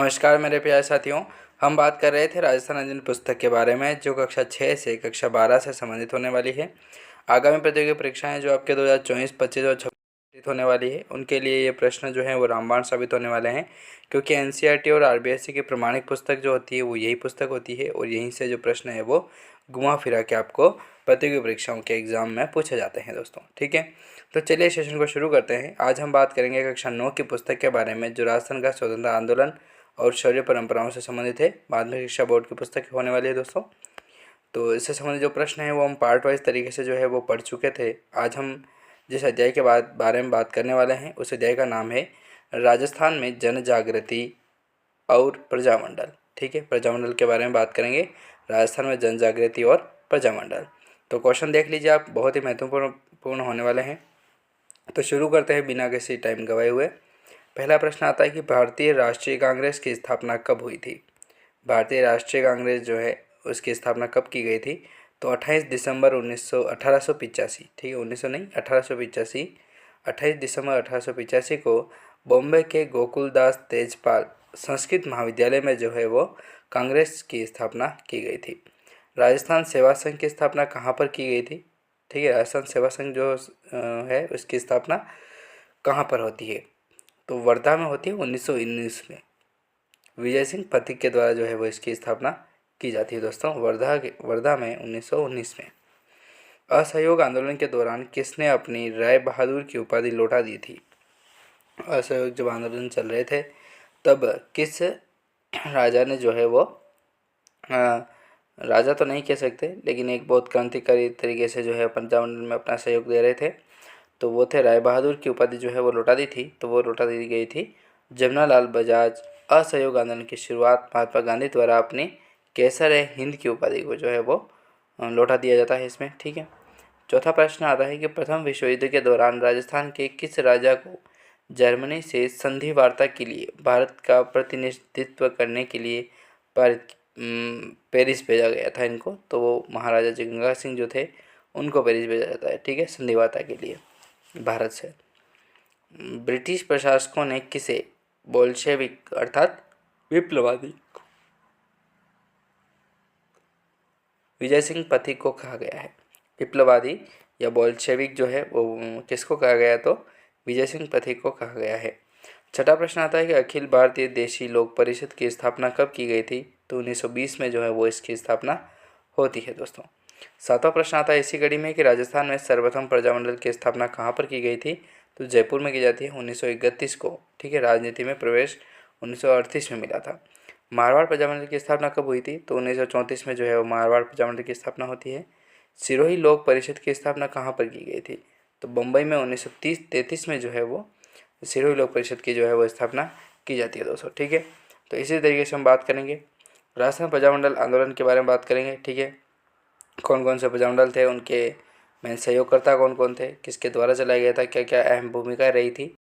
नमस्कार मेरे प्यारे साथियों। हम बात कर रहे थे राजस्थान अध्ययन पुस्तक के बारे में जो कक्षा 6 से कक्षा 12 से संबंधित होने वाली है। आगामी प्रतियोगी परीक्षाएं जो आपके 2024, 25 और 26 होने वाली है उनके लिए ये प्रश्न जो है वो रामबाण साबित होने वाले हैं, क्योंकि एनसीईआरटी और आरबीएसई की प्रमाणिक पुस्तक जो होती है वो यही पुस्तक होती है और यहीं से जो प्रश्न है वो घुमा फिरा के आपको प्रतियोगी परीक्षाओं के एग्ज़ाम में पूछे जाते हैं दोस्तों। ठीक है, तो चलिए सेशन को शुरू करते हैं। आज हम बात करेंगे कक्षा 9 की पुस्तक के बारे में जो राजस्थान का स्वतंत्रता आंदोलन और शौर्य परंपराओं से संबंधित है। माध्यमिक शिक्षा बोर्ड की पुस्तक होने वाली है दोस्तों। तो इससे संबंधित जो प्रश्न है वो हम पार्ट वाइज तरीके से जो है वो पढ़ चुके थे। आज हम जिस अध्याय के बारे में बात करने वाले हैं उस अध्याय का नाम है राजस्थान में जन जागृति और प्रजामंडल। ठीक है, प्रजामंडल के बारे में बात करेंगे, राजस्थान में जन जागृति और प्रजामंडल। तो क्वेश्चन देख लीजिए आप, बहुत ही महत्वपूर्ण होने वाले हैं। तो शुरू करते हैं बिना किसी टाइम गवाए हुए। पहला प्रश्न आता है कि भारतीय राष्ट्रीय कांग्रेस की स्थापना कब हुई थी। भारतीय राष्ट्रीय कांग्रेस जो है उसकी स्थापना कब की गई थी? तो 28 दिसंबर 1885। ठीक है, 1900 नहीं, 1885। 28 दिसंबर 1885 को बॉम्बे के गोकुलदास तेजपाल संस्कृत महाविद्यालय में जो है वो कांग्रेस की स्थापना की गई थी। राजस्थान सेवा संघ की स्थापना कहाँ पर की गई थी? ठीक है, राजस्थान सेवा संघ जो है उसकी स्थापना कहाँ पर होती है? तो वर्धा में होती है 1919 में। विजय सिंह पथिक के द्वारा जो है वो इसकी स्थापना की जाती है दोस्तों, वर्धा में 1919 में। असहयोग आंदोलन के दौरान किसने अपनी राय बहादुर की उपाधि लौटा दी थी? असहयोग जब आंदोलन चल रहे थे तब किस राजा ने जो है वो राजा तो नहीं कह सकते लेकिन एक बहुत क्रांतिकारी तरीके से जो है प्रजामंडल में अपना सहयोग दे रहे थे, तो वो थे राय बहादुर की उपाधि जो है वो लौटा दी थी। तो वो लौटा दी गई थी जमनालाल बजाज। असहयोग आंदोलन की शुरुआत महात्मा गांधी द्वारा अपनी केसर हिंद की उपाधि को जो है वो लौटा दिया जाता है इसमें। ठीक है, चौथा प्रश्न आता है कि प्रथम विश्व युद्ध के दौरान राजस्थान के किस राजा को जर्मनी से संधि वार्ता के लिए भारत का प्रतिनिधित्व करने के लिए पेरिस भेजा गया था इनको? तो वो महाराजा जगंगा सिंह जो थे उनको पेरिस भेजा जाता है। ठीक है, संधि वार्ता के लिए भारत से। ब्रिटिश प्रशासकों ने किसे बोल्शेविक अर्थात विप्लववादी विजय सिंह पथिक को कहा गया है? विप्लववादी या बोल्शेविक जो है वो किसको कहा गया? तो विजय सिंह पथिक को कहा गया है। छठा प्रश्न आता है कि अखिल भारतीय देशी लोक परिषद की स्थापना कब की गई थी? तो 1920 में जो है वो इसकी स्थापना होती है दोस्तों। सातवां प्रश्न आता है इसी कड़ी में कि राजस्थान में सर्वप्रथम प्रजामंडल की स्थापना कहाँ पर की गई थी? तो जयपुर में की जाती है 1931 को। ठीक है, राजनीति में प्रवेश 1938 में मिला था। मारवाड़ प्रजामंडल की स्थापना कब हुई थी? तो 1934 में जो है वो मारवाड़ प्रजामंडल की स्थापना होती है। सिरोही लोक परिषद की स्थापना कहाँ पर की गई थी? तो बम्बई में 1933 में जो है वो सिरोही लोक परिषद की जो है वो स्थापना की जाती है दोस्तों। ठीक है, तो इसी तरीके से हम बात करेंगे राजस्थान प्रजामंडल आंदोलन के बारे में बात करेंगे। ठीक है, कौन कौन से प्रजामंडल थे, उनके मेन सहयोगकर्ता कौन कौन थे, किसके द्वारा चलाया गया था, क्या क्या अहम भूमिका रही थी।